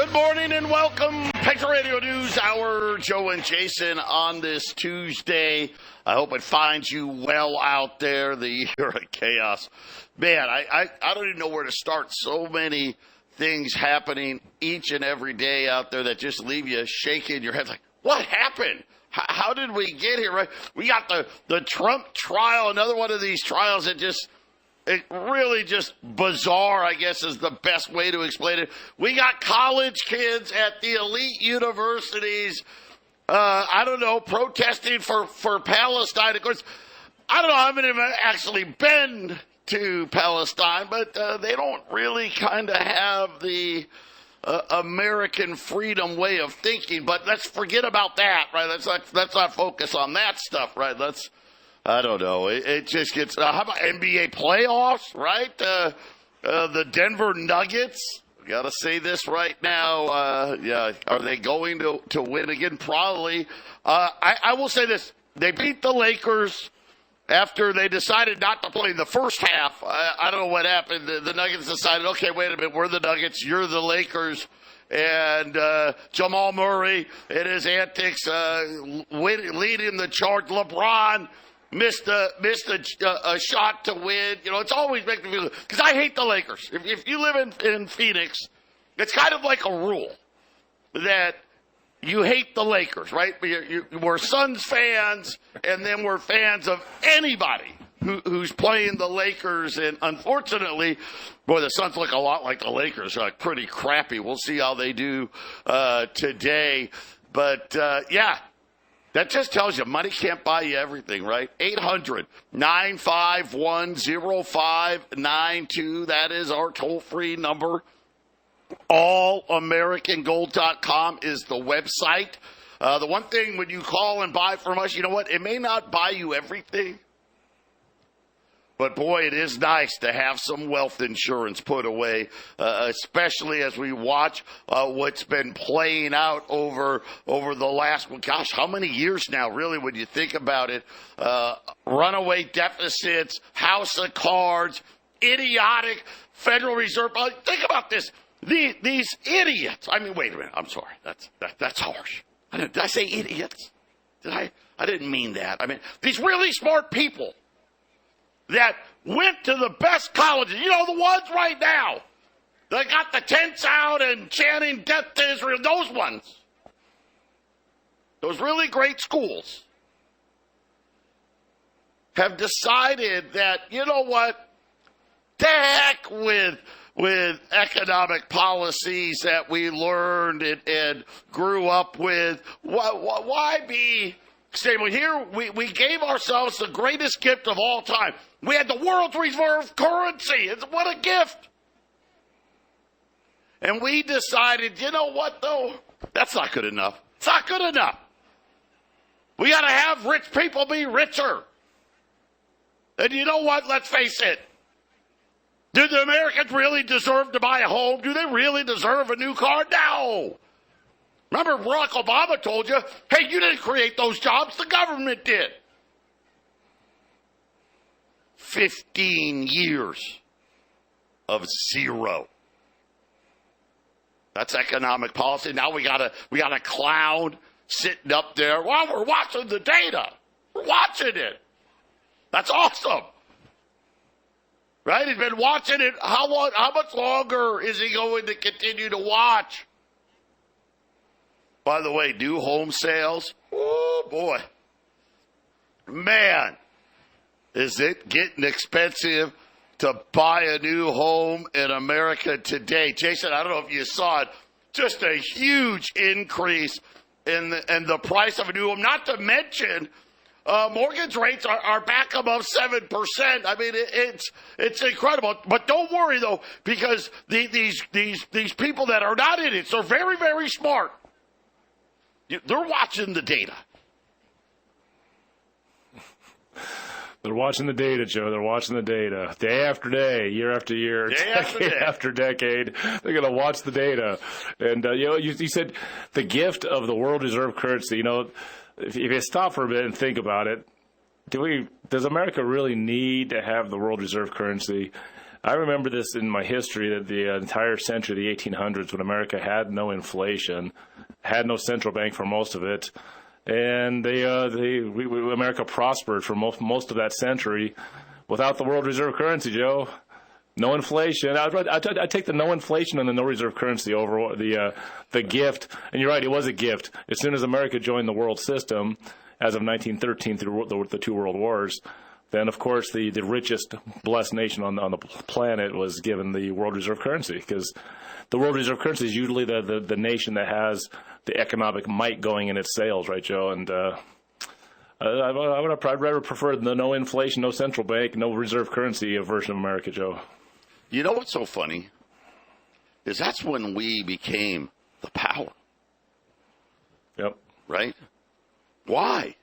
Good morning and welcome. Patriot Radio News Hour. Joe and Jason on this Tuesday. I hope it finds you well out there. The year of chaos. Man, I don't even know where to start. So many things happening each and every day out there that just leave you shaking your head like, what happened? How did we get here? Right? We got the Trump trial, another one of these trials that it really just bizarre, I guess, is the best way to explain it. We got college kids at the elite universities, protesting for Palestine. Of course, I don't know, I haven't even actually been to Palestine, but they don't really kind of have the American freedom way of thinking. But let's forget about that, right? Let's not focus on that stuff, right? I don't know. It just gets. How about NBA playoffs, right? The Denver Nuggets. Got to say this right now. Are they going to win again? Probably. I will say this: they beat the Lakers after they decided not to play in the first half. I don't know what happened. The Nuggets decided, okay, wait a minute, we're the Nuggets, you're the Lakers. And Jamal Murray and his antics leading the charge. LeBron missed a shot to win. You know, it's always making me feel, because I hate the Lakers. If you live in Phoenix, it's kind of like a rule that you hate the Lakers, right? We're Suns fans, and then we're fans of anybody who's playing the Lakers. And unfortunately, boy, the Suns look a lot like the Lakers. Pretty crappy. We'll see how they do today. But, yeah. That just tells you money can't buy you everything, right? 800-951-0592. That is our toll-free number. AllAmericanGold.com is the website. The one thing when you call and buy from us, you know what? It may not buy you everything. But, boy, it is nice to have some wealth insurance put away, especially as we watch what's been playing out over the last, how many years now, really, when you think about it? Runaway deficits, house of cards, idiotic Federal Reserve. Think about this. These idiots. I mean, wait a minute. I'm sorry. That's harsh. Did I say idiots? I didn't mean that. I mean, these really smart people that went to the best colleges, you know, the ones right now. They got the tents out and chanting death to Israel, those ones. Those really great schools have decided that, you know what, the heck with economic policies that we learned and grew up with. Why be stable? Here we gave ourselves the greatest gift of all time. We had the world's reserve currency. What a gift. And we decided, you know what, though? That's not good enough. It's not good enough. We got to have rich people be richer. And you know what? Let's face it. Do the Americans really deserve to buy a home? Do they really deserve a new car? No. Remember, Barack Obama told you, hey, you didn't create those jobs. The government did. 15 years of zero. That's economic policy. Now we got a clown sitting up there. Well, we're watching the data. We're watching it. That's awesome. Right? He's been watching it. How much longer is he going to continue to watch? By the way, new home sales. Oh, boy. Man, is it getting expensive to buy a new home in America today? Jason, I don't know if you saw it. Just a huge increase in the price of a new home. Not to mention, mortgage rates are back above 7%. I mean, it's incredible. But don't worry, though, because these people that are not idiots, they're very, very smart. They're watching the data. They're watching the data, Joe. They're watching the data. Day after day, year after year, decade after decade. They're going to watch the data. And, you said the gift of the world reserve currency. You know, if you stop for a bit and think about it, does America really need to have the world reserve currency? I remember this in my history that the entire century, the 1800s, when America had no inflation, had no central bank for most of it, and America prospered for most of that century without the world reserve currency, Joe. No inflation. I'd take the no inflation and the no reserve currency over the gift. And you're right, it was a gift. As soon as America joined the world system, as of 1913 through the two world wars, then, of course, the richest blessed nation on the planet was given the world reserve currency, because the world reserve currency is usually the nation that has the economic might going in its sales, right, Joe? And I'd rather prefer the no inflation, no central bank, no reserve currency version of America, Joe. You know what's so funny? Is that's when we became the power. Yep. Right? Why?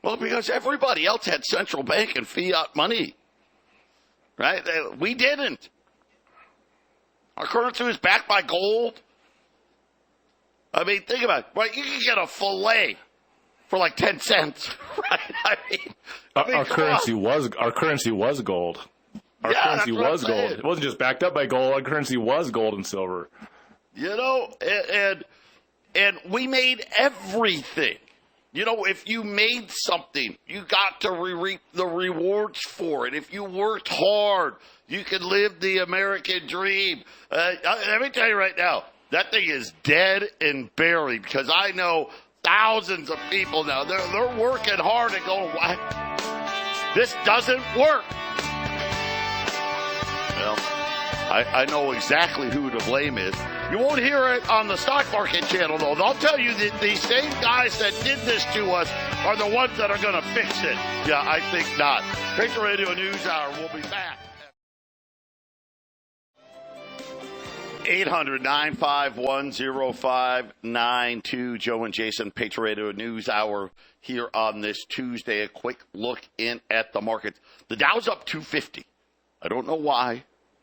Well, because everybody else had central bank and fiat money. Right? We didn't. Our currency was backed by gold. I mean, think about it. Right? You can get a fillet for like 10 cents. Right? I mean our currency was gold. Our currency was gold. It wasn't just backed up by gold. Our currency was gold and silver. You know, and we made everything. You know, if you made something, you got to reap the rewards for it. If you worked hard, you could live the American dream. Let me tell you right now, that thing is dead and buried, because I know thousands of people now. They're working hard and going, what? This doesn't work. Well, I know exactly who to blame is. You won't hear it on the stock market channel, though. They'll tell you that the same guys that did this to us are the ones that are going to fix it. Yeah, I think not. Patriot Radio News Hour. We'll be back. 800-951-0592. Joe and Jason, Patriot Radio News Hour here on this Tuesday. A quick look in at the market. The Dow's up 250. I don't know why,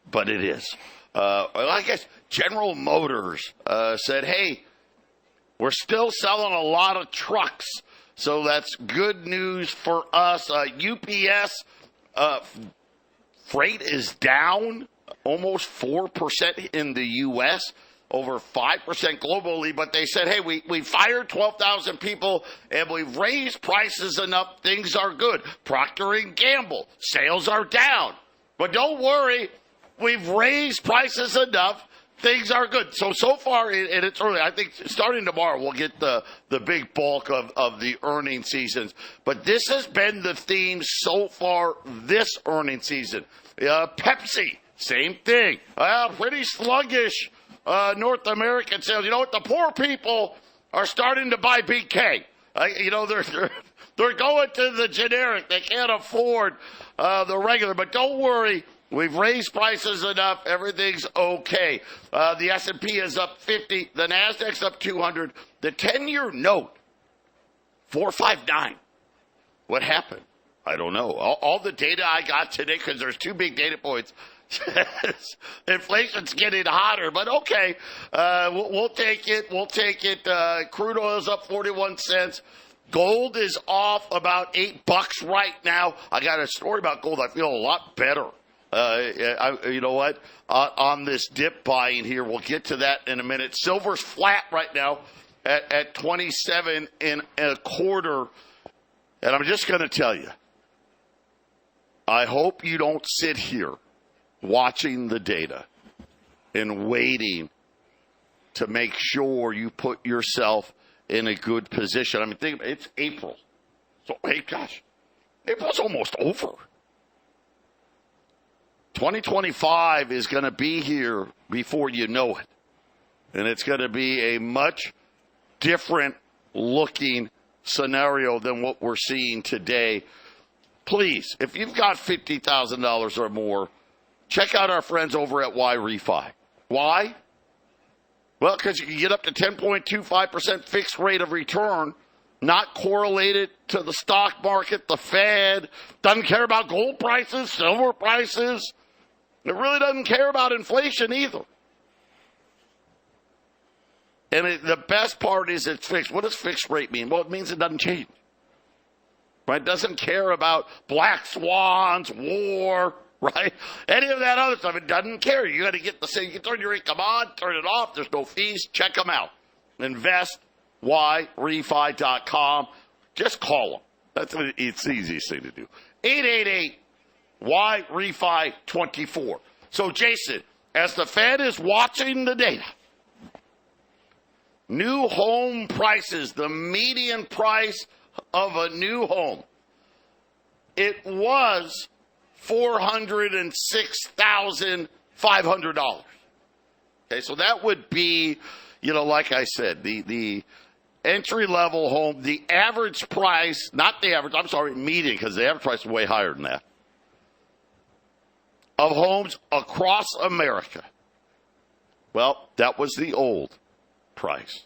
but it is. I guess General Motors said, hey, we're still selling a lot of trucks, so that's good news for us. UPS freight is down almost 4% in the U.S., over 5% globally, but they said, hey, we fired 12,000 people, and we've raised prices enough. Things are good. Procter & Gamble, sales are down. But don't worry, we've raised prices enough. Things are good. So far, and it's early. I think starting tomorrow, we'll get the big bulk of the earnings seasons. But this has been the theme so far this earnings season. Pepsi, same thing. Pretty sluggish North American sales. You know what? The poor people are starting to buy BK. They're going to the generic. They can't afford the regular. But don't worry. We've raised prices enough. Everything's okay. The S&P is up 50. The Nasdaq's up 200. The 10-year note, 459. What happened? I don't know. All the data I got today, because there's two big data points, inflation's getting hotter. But okay, we'll take it. We'll take it. Crude oil's up 41 cents. Gold is off about $8 right now. I got a story about gold. I feel a lot better. You know what? On this dip buying here, we'll get to that in a minute. Silver's flat right now at 27 1/4. And I'm just going to tell you, I hope you don't sit here watching the data and waiting to make sure you put yourself in a good position. I mean, think about it, it's April. So, hey, gosh, April's almost over. 2025 is going to be here before you know it. And it's going to be a much different looking scenario than what we're seeing today. Please, if you've got $50,000 or more, check out our friends over at Y-Refi. Why? Well, because you can get up to 10.25% fixed rate of return, not correlated to the stock market, the Fed, doesn't care about gold prices, silver prices. It really doesn't care about inflation either. And the best part is it's fixed. What does fixed rate mean? Well, it means it doesn't change. right? Doesn't care about black swans, war, right? Any of that other stuff. It doesn't care. You got to get the same. You can turn your income on, turn it off. There's no fees. Check them out. InvestYRefi.com. Just call them. It's the easiest thing to do. 888-YRefi24. So, Jason, as the Fed is watching the data, new home prices, the median price of a new home, it was $406,500. Okay, so that would be, like I said, the entry-level home, the average price, not the average, I'm sorry, median, because the average price is way higher than that, of homes across America. Well, that was the old price.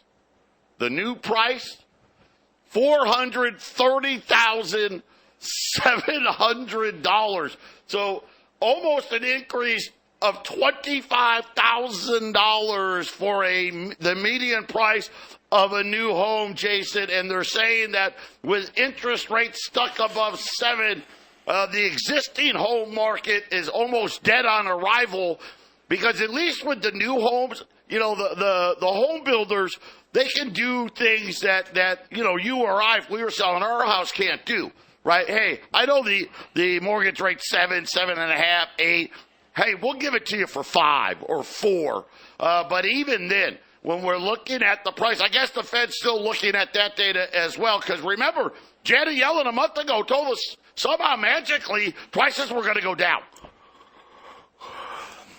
The new price, $430,700. So almost an increase of $25,000 for the median price of a new home, Jason. And they're saying that with interest rates stuck above 7, the existing home market is almost dead on arrival, because at least with the new homes, the home builders, they can do things that you or I, if we were selling our house, can't do, right? Hey, I know the mortgage rate 7, 7.5, 8. Hey, we'll give it to you for 5 or 4. But even then, when we're looking at the price, I guess the Fed's still looking at that data as well. Because remember, Janet Yellen a month ago told us somehow magically prices were going to go down.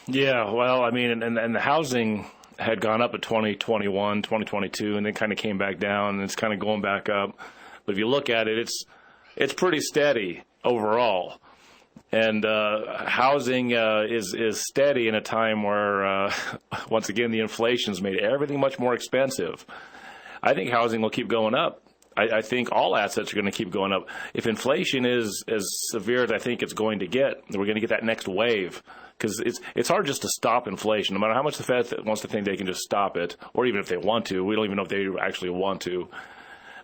Yeah, well, I mean, and the housing had gone up in 2021, 2022, and then kind of came back down, and it's kind of going back up. But if you look at it, it's pretty steady overall. And housing is steady in a time where, once again, the inflation's made everything much more expensive. I think housing will keep going up. I think all assets are going to keep going up. If inflation is as severe as I think it's going to get, we're going to get that next wave. Because it's hard just to stop inflation. No matter how much the Fed wants to think they can just stop it, or even if they want to. We don't even know if they actually want to.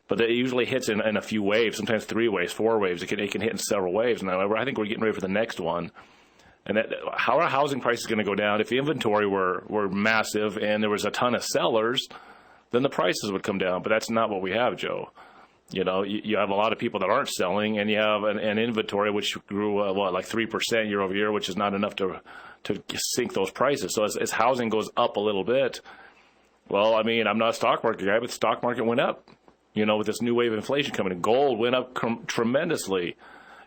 But it usually hits in a few waves, sometimes 3 waves, 4 waves. It can hit in several waves. And I think we're getting ready for the next one. And how are housing prices going to go down? If the inventory were massive and there was a ton of sellers, then the prices would come down. But that's not what we have, Joe. You have a lot of people that aren't selling, and you have an inventory which grew, like 3% year over year, which is not enough to sink those prices. So as housing goes up a little bit, well, I mean, I'm not a stock market guy, but the stock market went up, with this new wave of inflation coming in. Gold went up tremendously.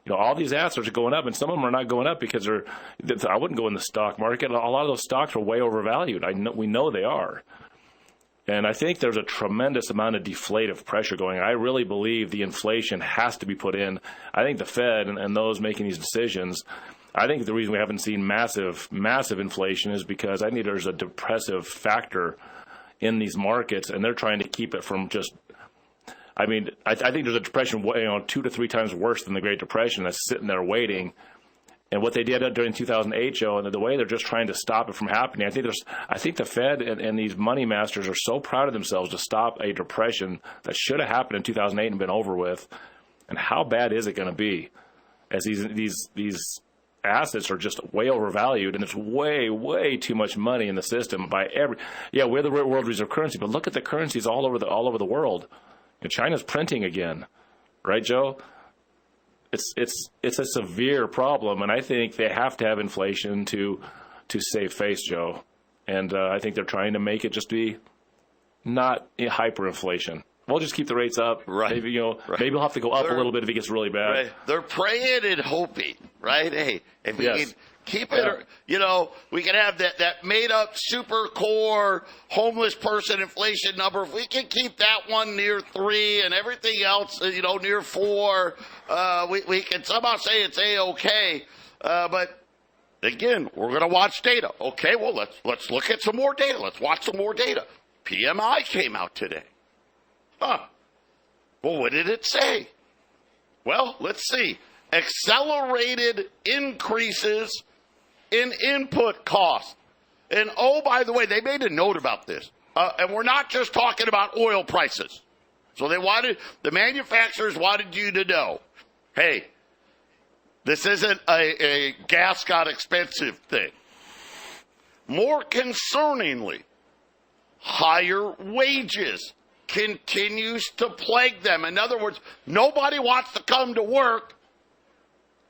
All these assets are going up, and some of them are not going up because I wouldn't go in the stock market. A lot of those stocks are way overvalued. We know they are. And I think there's a tremendous amount of deflative pressure going. I really believe the inflation has to be put in. I think the Fed and those making these decisions, I think the reason we haven't seen massive inflation is because I think there's a depressive factor in these markets, and they're trying to keep it from just – I mean, I think there's a depression 2 to 3 times worse than the Great Depression that's sitting there waiting. And what they did during 2008, Joe, and the way they're just trying to stop it from happening, I think the Fed and these money masters are so proud of themselves to stop a depression that should have happened in 2008 and been over with. And how bad is it going to be? As these assets are just way overvalued, and there's way too much money in the system we're the world reserve currency, but look at the currencies all over the world. China's printing again, right, Joe? It's a severe problem, and I think they have to have inflation to save face, Joe. And I think they're trying to make it just be not hyperinflation. We'll just keep the rates up. Right. Maybe maybe we'll have to go up a little bit if it gets really bad. Right. They're praying and hoping, right? Hey, if we can keep it, we can have that made-up super core homeless person inflation number. If we can keep that one near 3 and everything else, near 4, we can somehow say it's A-okay. But again, we're going to watch data. Okay, well, let's look at some more data. Let's watch some more data. PMI came out today. Well, what did it say? Well, let's see. Accelerated increases in input costs. And by the way, they made a note about this. And we're not just talking about oil prices. So the manufacturers wanted you to know hey, this isn't a gas got expensive thing. More concerningly, higher wages continues to plague them. In other words, nobody wants to come to work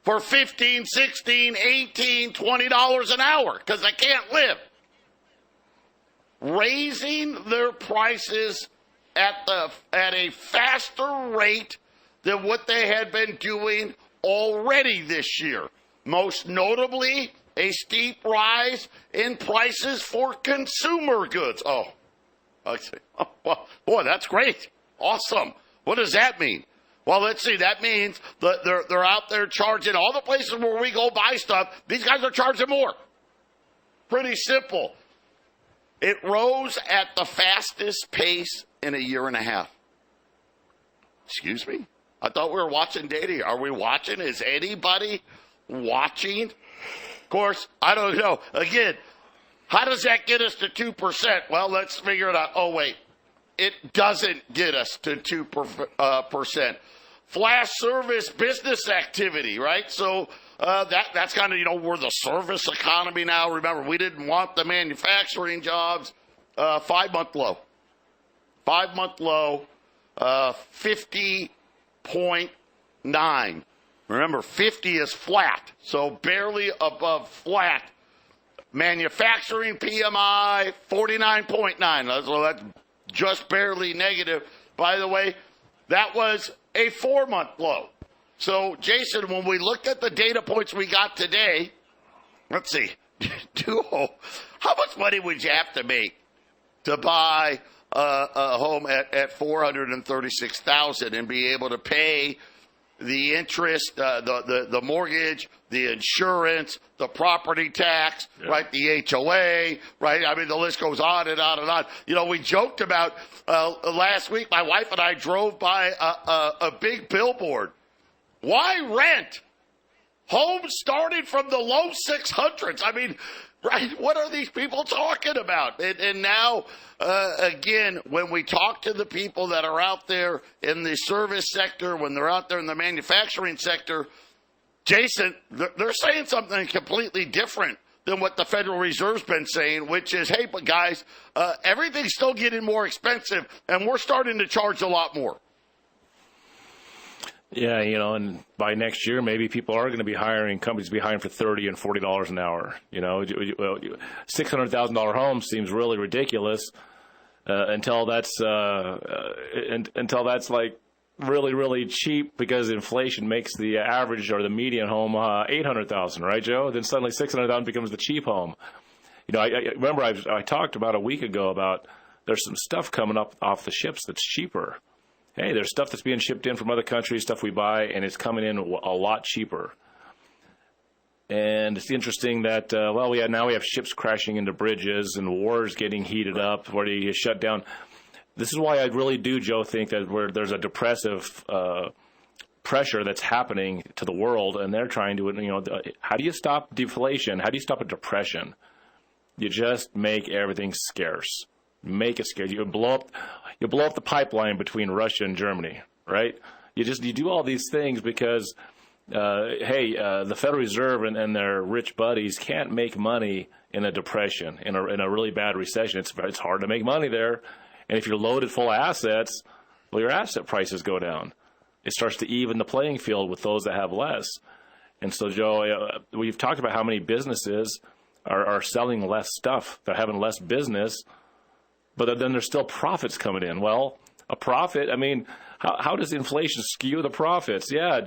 for $15, $16, $18, $20 an hour because they can't live. Raising their prices at a faster rate than what they had been doing already this year. Most notably, a steep rise in prices for consumer goods. Oh, I see. Oh, well, boy, that's great. Awesome. What does that mean? Well, let's see. That means that they're out there charging all the places where we go buy stuff. These guys are charging more. Pretty simple. It rose at the fastest pace in a year and a half. Excuse me? I thought we were watching data. Are we watching? Is anybody watching? Of course, I don't know. Again, how does that get us to 2%? Well, let's figure it out. Oh, wait. It doesn't get us to 2%. Flash service business activity, right? So that's kind of, we're the service economy now. Remember, we didn't want the manufacturing jobs. 5-month low. 5-month low, 50.9. Remember, 50 is flat, so barely above flat. Manufacturing PMI, 49.9. So that's just barely negative. By the way, that was a 4-month low. So, Jason, when we looked at the data points we got today, let's see, how much money would you have to make to buy a home at $436,000 and be able to pay the interest, the mortgage, the insurance, the property tax, right, the HOA, right? I mean, the list goes on and on and on. We joked about last week, my wife and I drove by a big billboard. Why rent? Homes started from the low 600s. I mean, right, what are these people talking about? And now, again, when we talk to the people that are out there in the service sector, when they're out there in the manufacturing sector, Jason, they're saying something completely different than what the Federal Reserve's been saying, which is, hey, but guys, everything's still getting more expensive, and we're starting to charge a lot more. Yeah, and by next year, maybe people are going to be companies be hiring for $30 and $40 an hour. $600,000 home seems really ridiculous until that's like really, really cheap because inflation makes the average or the median home $800,000, right, Joe? Then suddenly $600,000 becomes the cheap home. I remember I talked about a week ago about there's some stuff coming up off the ships that's cheaper. Hey, there's stuff that's being shipped in from other countries, stuff we buy, and it's coming in a lot cheaper. And it's interesting that, now we have ships crashing into bridges and wars getting heated up where you shut down. This is why I really do, Joe, think that there's a depressive pressure that's happening to the world, and they're trying to, how do you stop deflation? How do you stop a depression? You just make everything scarce. Make it scarce. You blow up the pipeline between Russia and Germany, right? You do all these things because, the Federal Reserve and their rich buddies can't make money in a depression, in a really bad recession. It's hard to make money there. And if you're loaded full of assets, well, your asset prices go down. It starts to even the playing field with those that have less. And so, Joe, we've talked about how many businesses are selling less stuff. They're having less business, but then there's still profits coming in. Well, a profit, I mean, how does inflation skew the profits? Yeah,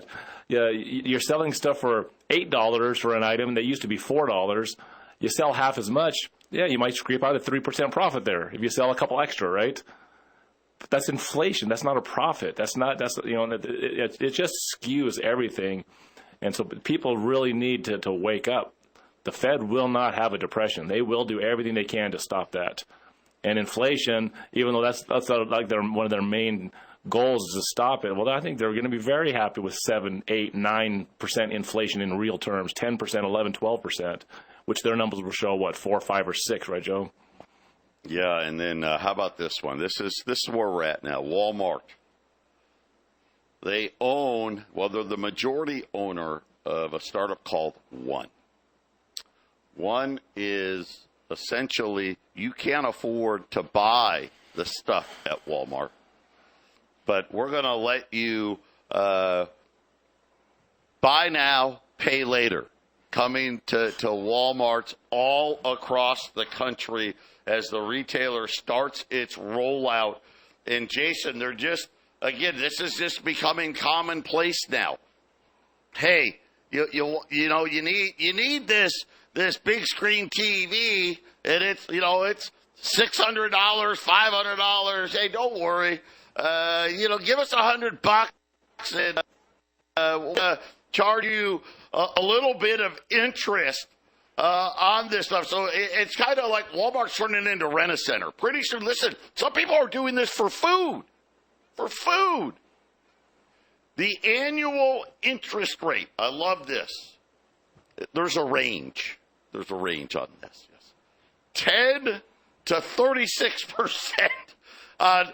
you're selling stuff for $8 for an item that used to be $4. You sell half as much. Yeah, you might scrape out a 3% profit there if you sell a couple extra, right? But that's inflation. That's not a profit. It just skews everything. And so people really need to wake up. The Fed will not have a depression. They will do everything they can to stop that. And inflation, even though that's like one of their main goals is to stop it, well, I think they're going to be very happy with 7, 8, 9% inflation in real terms, 10%, 11, 12%, which their numbers will show, 4, 5, or 6, right, Joe? Yeah, and then how about this one? This is where we're at now. Walmart. They own, well, they're the majority owner of a startup called One. One is essentially, you can't afford to buy the stuff at Walmart, but we're going to let you buy now, pay later, coming to Walmarts all across the country as the retailer starts its rollout. And Jason, they're just, again, this is just becoming commonplace now. Hey, you need this big screen TV, and it's $600, $500. Hey, don't worry. Give us $100 and we'll charge you a little bit of interest on this stuff. So it's kind of like Walmart's turning into Rent-A-Center. Pretty soon, listen, some people are doing this for food. For food. The annual interest rate, I love this. There's a range. There's a range on this. Yes. 10 to 36% on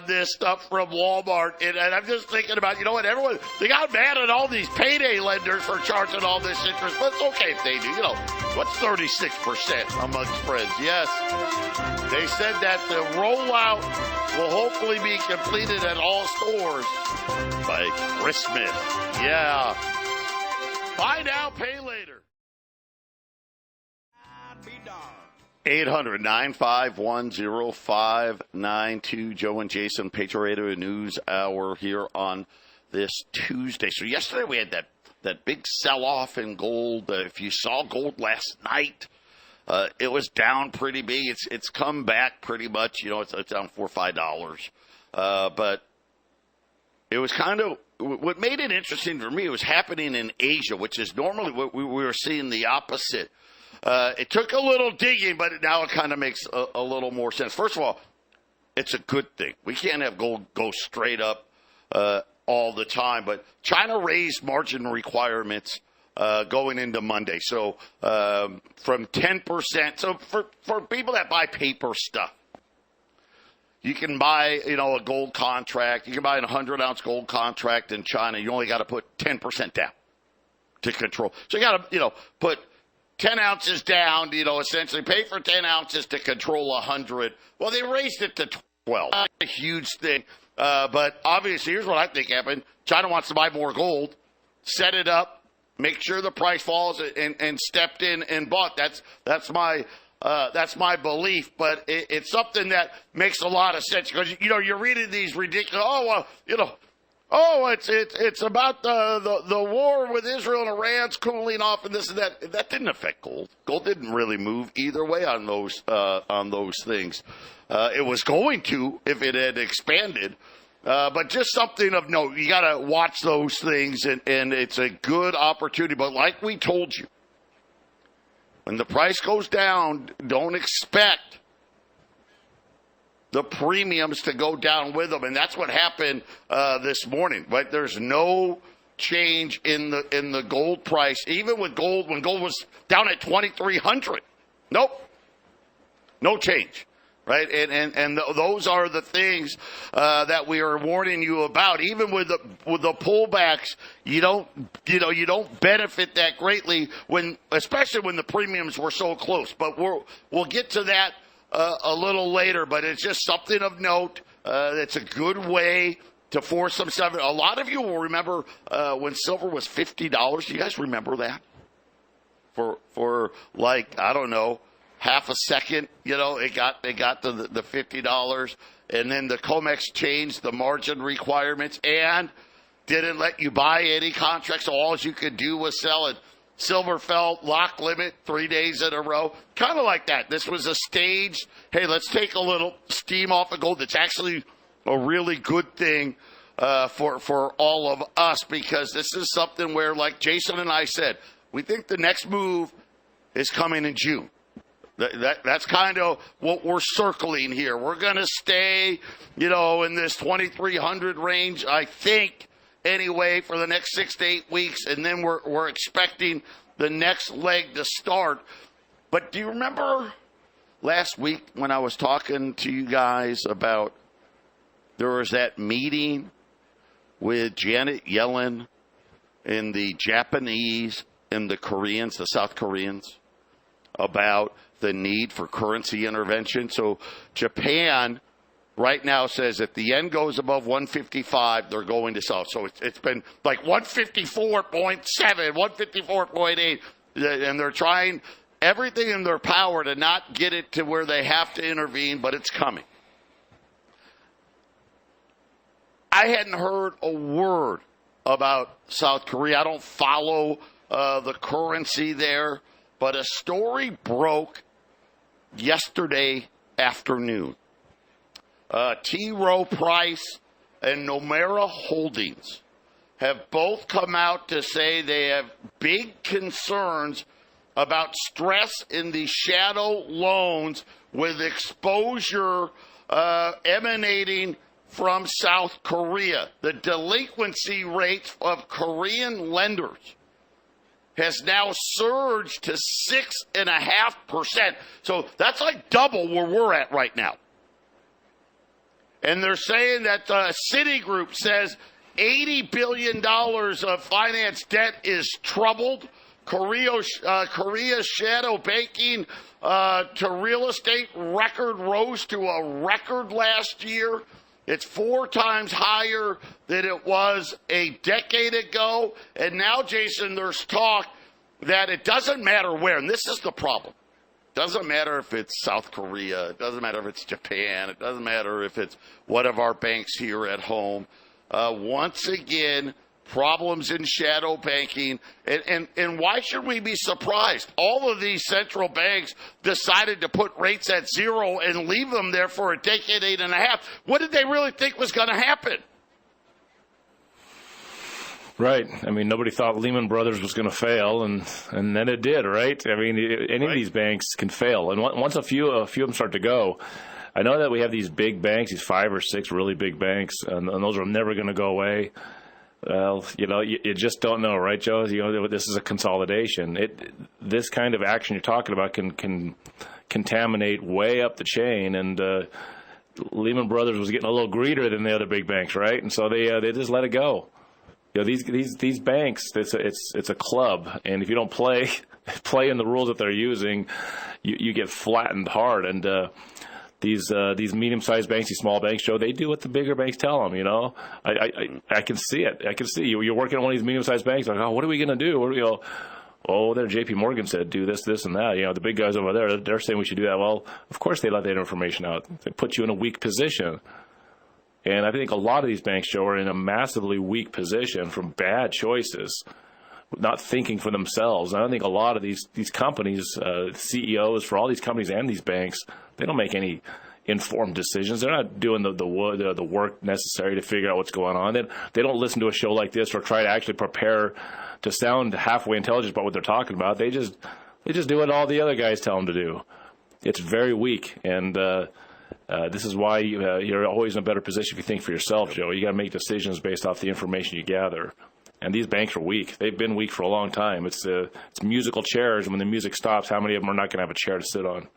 this stuff from Walmart. And I'm just thinking about, everyone, they got mad at all these payday lenders for charging all this interest. But it's okay if they do. What's 36% amongst friends? Yes. They said that the rollout will hopefully be completed at all stores by Christmas. Yeah. Buy now, pay later. 800-951-0592. Joe and Jason, Patriot Radio News Hour here on this Tuesday. So yesterday we had that big sell-off in gold. If you saw gold last night, it was down pretty big. It's come back pretty much. It's down $4 or $5. But it was kind of, what made it interesting for me, it was happening in Asia, which is normally what we were seeing the opposite. It took a little digging, but now it kind of makes a little more sense. First of all, it's a good thing. We can't have gold go straight up all the time, but China raised margin requirements going into Monday. So from 10%, so for people that buy paper stuff, you can buy, a gold contract. You can buy a 100-ounce gold contract in China. You only got to put 10% down to control. So you got to, put 10 ounces down, essentially pay for 10 ounces to control 100. Well, they raised it to 12. Not a huge thing. But obviously, here's what I think happened. China wants to buy more gold, set it up, make sure the price falls, and stepped in and bought. That's my belief. But it's something that makes a lot of sense because, you're reading these ridiculous, it's about the war with Israel and Iran's cooling off and this and that. That didn't affect gold. Gold didn't really move either way on those things. It was going to if it had expanded. But just something of note. You got to watch those things, and it's a good opportunity. But like we told you, when the price goes down, don't expect the premiums to go down with them, and that's what happened this morning. But there's no change in the gold price, even with gold when gold was down at 2,300. Nope, no change, right? And those are the things that we are warning you about. Even with the pullbacks, you don't benefit that greatly especially when the premiums were so close. But we'll get to that a little later, but it's just something of note. It's a good way to force some stuff. A lot of you will remember when silver was $50. Do you guys remember that? For like, I don't know, half a second, it got to the $50, and then the COMEX changed the margin requirements and didn't let you buy any contracts. So all you could do was sell it. Silver fell, lock limit, 3 days in a row. Kind of like that. This was a stage. Hey, let's take a little steam off of gold. It's actually a really good thing for all of us because this is something where, like Jason and I said, we think the next move is coming in June. That's kind of what we're circling here. We're going to stay, in this 2,300 range, I think, anyway, for the next 6 to 8 weeks, and then we're expecting the next leg to start. But do you remember last week when I was talking to you guys about there was that meeting with Janet Yellen and the Japanese and the Koreans, the South Koreans, about the need for currency intervention. So Japan right now says if the yen goes above 155, they're going to sell. So it's been like 154.7, 154.8, and they're trying everything in their power to not get it to where they have to intervene, but it's coming. I hadn't heard a word about South Korea. I don't follow the currency there, but a story broke yesterday afternoon. T. Rowe Price and Nomura Holdings have both come out to say they have big concerns about stress in the shadow loans with exposure emanating from South Korea. The delinquency rates of Korean lenders has now surged to 6.5%. So that's like double where we're at right now. And they're saying that Citigroup says $80 billion of finance debt is troubled. Korea's shadow banking to real estate record rose to a record last year. It's 4 times higher than it was a decade ago. And now, Jason, there's talk that it doesn't matter where, and this is the problem. It doesn't matter if it's South Korea. It doesn't matter if it's Japan. It doesn't matter if it's one of our banks here at home. Once again, problems in shadow banking. And why should we be surprised? All of these central banks decided to put rates at 0 and leave them there for a decade and a half. What did they really think was going to happen? Right. I mean, nobody thought Lehman Brothers was going to fail, and then it did, right? I mean, any of these banks can fail. And once a few of them start to go, I know that we have these big banks, these 5 or 6 really big banks, and those are never going to go away. Well, you just don't know, right, Joe? This is a consolidation. This kind of action you're talking about can contaminate way up the chain, and Lehman Brothers was getting a little greedier than the other big banks, right? And so they just let it go. These banks, it's a club, and if you don't play in the rules that they're using, you get flattened hard. And these medium-sized banks, these small banks, Joe, they do what the bigger banks tell them. I can see it. I can see you're working at one of these medium-sized banks. Like, what are we going to do? Oh, there J.P. Morgan said do this, this, and that. The big guys over there, they're saying we should do that. Well, of course they let that information out. They put you in a weak position. And I think a lot of these banks, Joe, are in a massively weak position from bad choices, not thinking for themselves. And I think a lot of these companies, CEOs for all these companies and these banks, they don't make any informed decisions. They're not doing the work necessary to figure out what's going on. They don't listen to a show like this or try to actually prepare to sound halfway intelligent about what they're talking about. They just do what all the other guys tell them to do. It's very weak, and this is why you're always in a better position if you think for yourself, Joe. You got to make decisions based off the information you gather. And these banks are weak. They've been weak for a long time. It's musical chairs. When the music stops, how many of them are not going to have a chair to sit on?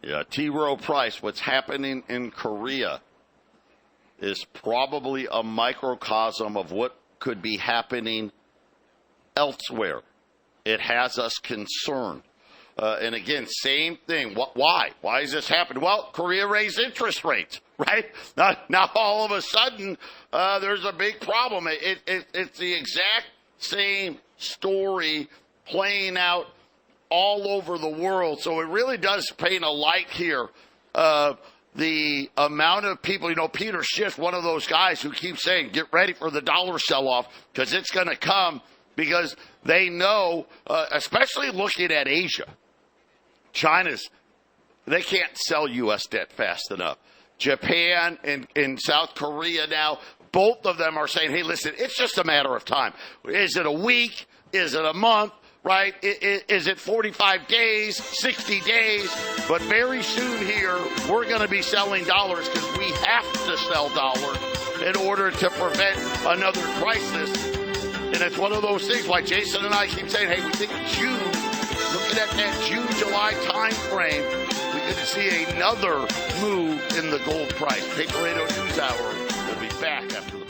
Yeah, T. Rowe Price, what's happening in Korea is probably a microcosm of what could be happening elsewhere. It has us concerned. And again, same thing. Why? Why is this happening? Well, Korea raised interest rates, right? Now all of a sudden, there's a big problem. It's the exact same story playing out all over the world. So it really does paint a light here. The amount of people, Peter Schiff, one of those guys who keeps saying, get ready for the dollar sell-off because it's going to come, because they know, especially looking at Asia, they can't sell U.S. debt fast enough. Japan and South Korea now, both of them are saying, hey, listen, it's just a matter of time. Is it a week? Is it a month? Right? Is it 45 days, 60 days? But very soon here, we're going to be selling dollars because we have to sell dollars in order to prevent another crisis. And it's one of those things why Jason and I keep saying, hey, we think June, looking at that June-July time frame, we could see another move in the gold price. Patriot Radio News Hour. We'll be back after the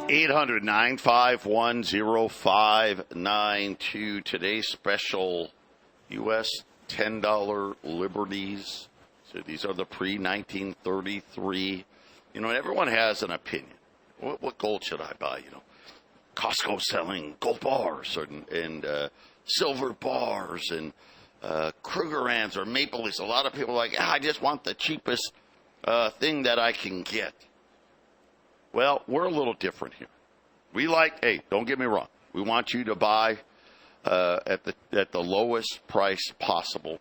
800-951-0592. Today's special U.S. $10 liberties. So these are the pre-1933. You know, everyone has an opinion. What gold should I buy? You know, Costco selling gold bars and silver bars and Krugerrands or Maple Leafs. A lot of people are like, I just want the cheapest thing that I can get. Well, we're a little different here. We hey, don't get me wrong. We want you to buy at the lowest price possible,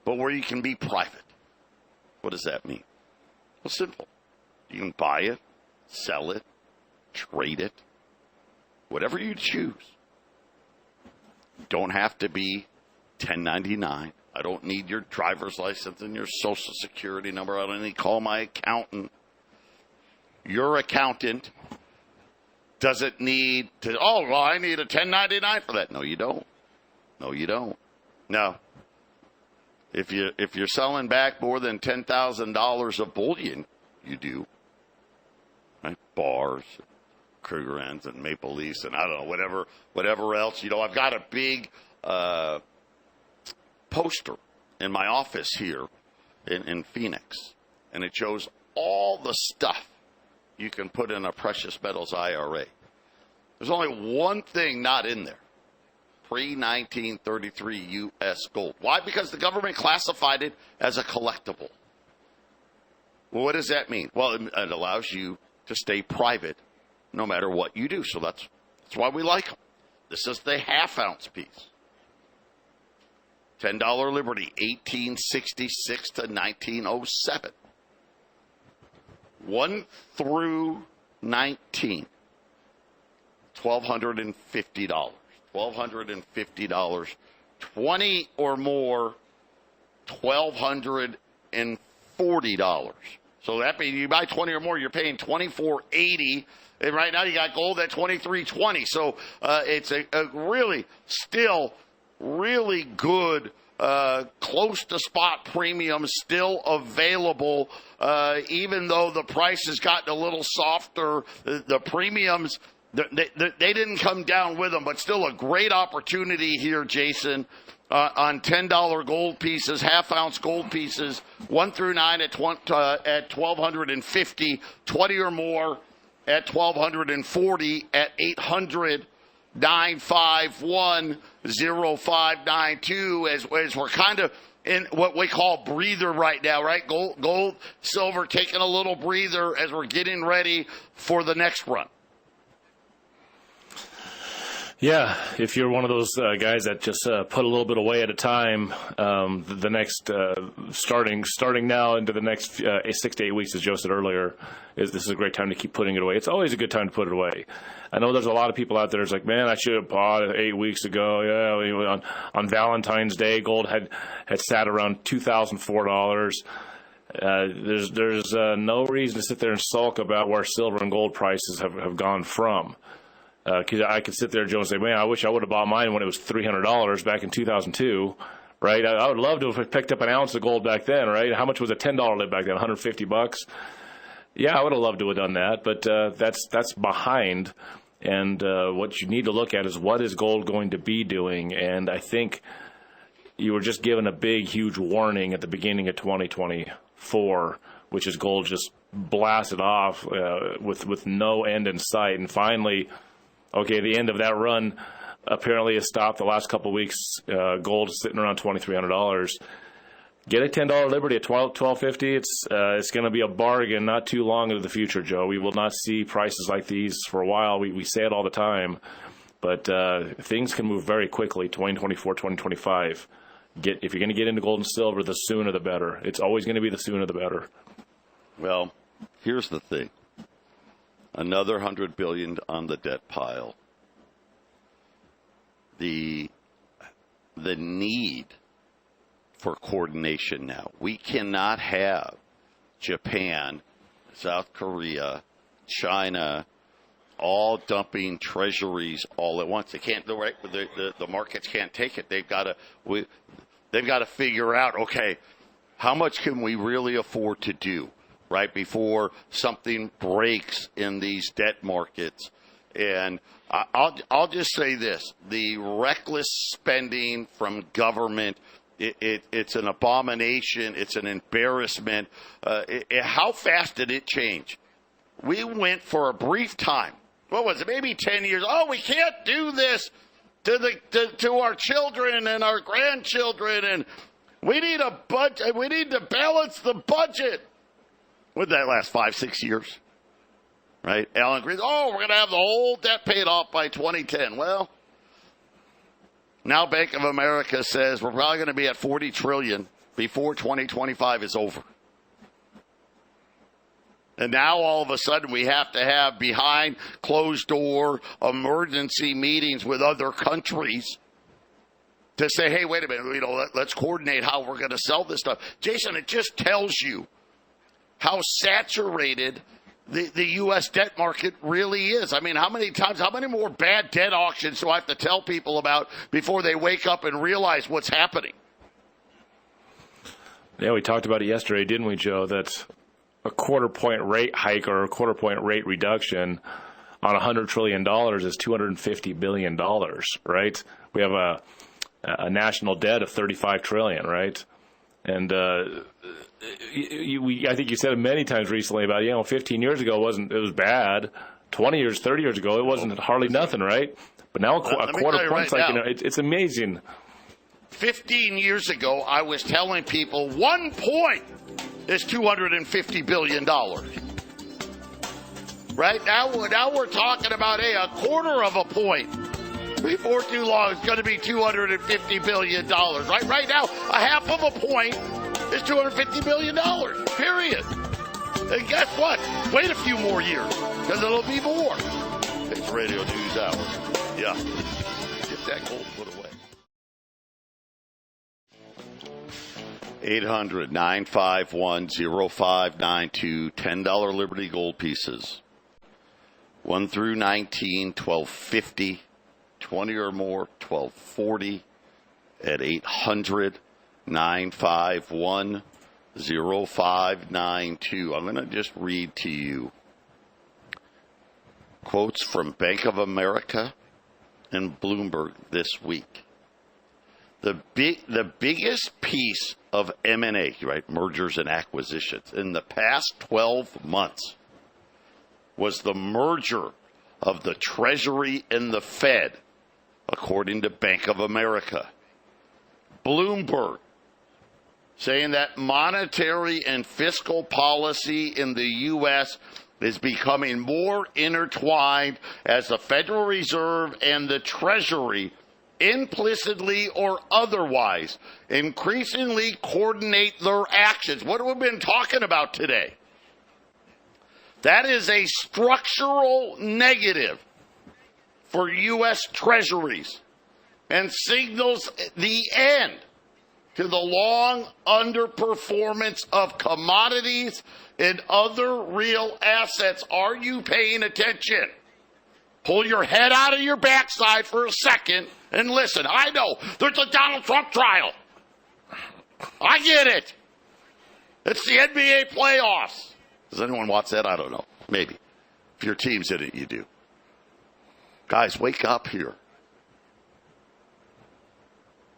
but where you can be private. What does that mean? Well, simple. You can buy it, sell it, trade it, whatever you choose. You don't have to be 1099. I don't need your driver's license and your social security number. I don't need to call my accountant. Your accountant doesn't need to, I need a 1099 for that. No, you don't. No, you don't. No. If you're selling back more than $10,000 of bullion, you do. Right? Bars, Krugerrands, and Maple Leafs, and I don't know, whatever else. You know, I've got a big poster in my office here in Phoenix, and it shows all the stuff you can put in a precious metals IRA. There's only one thing not in there. Pre-1933 U.S. gold. Why? Because the government classified it as a collectible. Well, what does that mean? Well, it allows you to stay private no matter what you do. So that's why we like them. This is the half-ounce piece. $10 Liberty, 1866 to 1907. 1 through 19, $1,250. $1,250. 20 or more, $1,240. So that means you buy 20 or more, you're paying $2,480. And right now you got gold at $2,320. So it's a really still really good, close to spot premium still available, even though the price has gotten a little softer. The premiums, they didn't come down with them, but still a great opportunity here, Jason, on $10 gold pieces, half-ounce gold pieces, 1 through 9 at $1,250, 20 or more at $1,240, at 800-951-0592, as we're kind of in what we call breather right now, right? Gold, silver taking a little breather as we're getting ready for the next run. Yeah, if you're one of those guys that just put a little bit away at a time, the next starting now into the next 6 to 8 weeks, as Joe said earlier, this is a great time to keep putting it away. It's always a good time to put it away. I know there's a lot of people out there that's like, man, I should have bought it 8 weeks ago. Yeah, on Valentine's Day, gold had sat around $2,004. There's no reason to sit there and sulk about where silver and gold prices have gone from. Because I could sit there, Joe, and say, man, I wish I would have bought mine when it was $300 back in 2002, right? I would love to have picked up an ounce of gold back then, right? How much was a $10 lid back then? $150? Yeah, I would have loved to have done that, but that's behind. And what you need to look at is what is gold going to be doing. And I think you were just given a big, huge warning at the beginning of 2024, which is gold just blasted off with no end in sight. And finally, okay, the end of that run apparently has stopped the last couple of weeks. Gold is sitting around $2,300. Get a $10 Liberty at $12.50. It's going to be a bargain not too long into the future, Joe. We will not see prices like these for a while. We say it all the time, but things can move very quickly. 2024, 2025. If you're going to get into gold and silver, the sooner the better. It's always going to be the sooner the better. Well, here's the thing. Another $100 billion on the debt pile. The need for coordination now. We cannot have Japan, South Korea, China, all dumping treasuries all at once. They can't do right. The markets can't take it. They've got to figure out, okay, how much can we really afford to do? right before something breaks in these debt markets. And I'll just say this: the reckless spending from government, it's an abomination. It's an embarrassment. How fast did it change? We went for a brief time. What was it? Maybe 10 years. Oh, we can't do this to our children and our grandchildren, and we need a budget. We need to balance the budget. Would that last 5-6 years? Right? Alan Green, we're going to have the whole debt paid off by 2010. Well, now Bank of America says we're probably going to be at $40 trillion before 2025 is over. And now all of a sudden we have to have behind closed door emergency meetings with other countries to say, hey, wait a minute, let's coordinate how we're going to sell this stuff. Jason, it just tells you how saturated the U.S. debt market really is. I mean, how many more bad debt auctions do I have to tell people about before they wake up and realize what's happening? Yeah, we talked about it yesterday, didn't we, Joe, that a quarter-point rate hike or a quarter-point rate reduction on $100 trillion is $250 billion, right? We have a national debt of $35 trillion, right? And I think you said it many times recently about, 15 years ago it was bad. 20 years, 30 years ago, it wasn't hardly nothing, right? But now a quarter point's it's amazing. 15 years ago, I was telling people 1 point is $250 billion. Right? Now we're talking about, a quarter of a point. Before too long, it's going to be $250 billion. Right now, a half of a point is $250 billion, period. And guess what? Wait a few more years, because it'll be more. It's Radio News Hour. Yeah. Get that gold put away. 800-951-0592, $10 Liberty Gold pieces. 1 through 19, $12.50. 20 or more, $12.40 at 800-951-0592. I'm going to just read to you quotes from Bank of America and Bloomberg this week. The biggest piece of M&A, right, mergers and acquisitions, in the past 12 months was the merger of the Treasury and the Fed, according to Bank of America. Bloomberg saying that monetary and fiscal policy in the U.S. is becoming more intertwined as the Federal Reserve and the Treasury, implicitly or otherwise, increasingly coordinate their actions. What have we been talking about today? That is a structural negative for U.S. Treasuries and signals the end to the long underperformance of commodities and other real assets. Are you paying attention? Pull your head out of your backside for a second and listen. I know there's a Donald Trump trial. I get it. It's the NBA playoffs. Does anyone watch that? I don't know. Maybe. If your team's in it, you do. Guys, wake up here.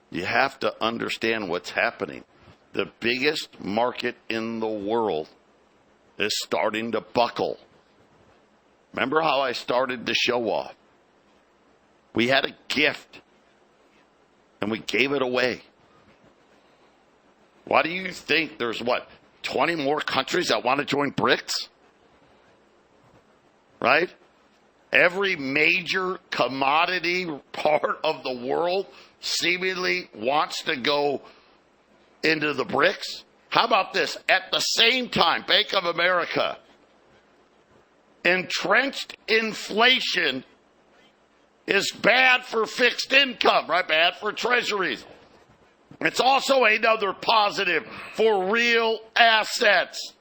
You have to understand what's happening. The biggest market in the world is starting to buckle. Remember how I started the show off? We had a gift, and we gave it away. Why do you think there's, 20 more countries that want to join BRICS? Right? Every major commodity part of the world seemingly wants to go into the BRICS. How about this? At the same time, Bank of America, entrenched inflation is bad for fixed income, right? Bad for treasuries. It's also another positive for real assets,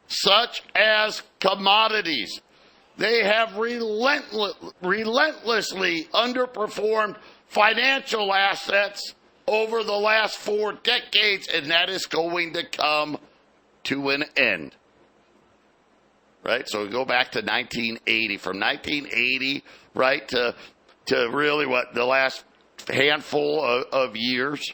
such as commodities. They have relentlessly underperformed financial assets over the last 4 decades, and that is going to come to an end. right? So we go back to 1980. From 1980, right, to really what, the last handful of years,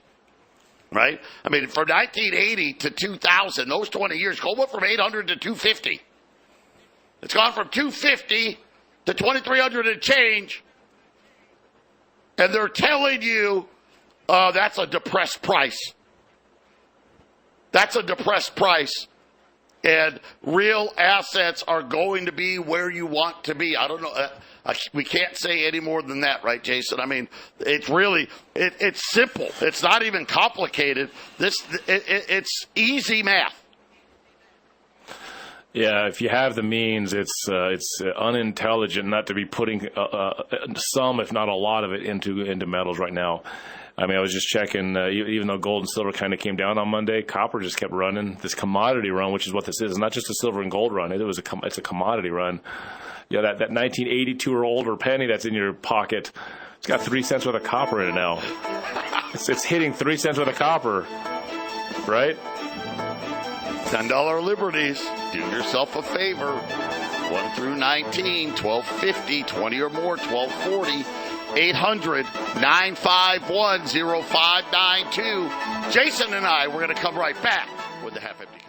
right? I mean, from 1980 to 2000, those 20 years, gold went from 800 to 250. It's gone from 250 to 2,300 and change, and they're telling you that's a depressed price. That's a depressed price. And real assets are going to be where you want to be. I don't know. We can't say any more than that, right, Jason? I mean, it's really, it's simple. It's not even complicated. It's easy math. Yeah, if you have the means, it's unintelligent not to be putting some, if not a lot of it, into metals right now. I mean, I was just checking, even though gold and silver kind of came down on Monday, copper just kept running. This commodity run, which is what this is, not just a silver and gold run. It's a commodity run. Yeah, that 1982 or older penny that's in your pocket, it's got 3 cents worth of copper in it now. It's hitting 3 cents worth of copper, right? $10 liberties. Do yourself a favor. 1 through 19, $12.50, 20 or more, $12.40. 800-951-0592. Jason and I, we're going to come right back with the Half Empty Cup.